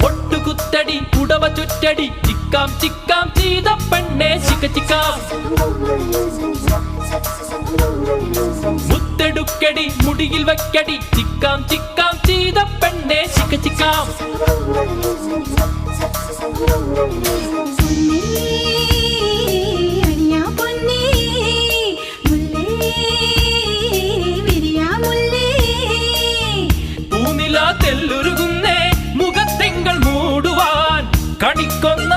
ഒട്ടുകുത്തടി ഉടവ ചുറ്റടി ചിക്കാം ചിക്കാം ചെയ്ത പെണ്ണെ ചിക്ക ചിക്കാം മുത്തെടുക്കടി മുടിയിൽ വയ്ക്കടി ചിക്കാം ചിക്കാം ചെയ്ത പെണ്ണെ ചിക്ക ചിക്കാം പൂനില തെല്ലുരുകുന്നേ മുഖത്തിങ്കൾ മൂടുവാൻ കണിക്കൊന്ന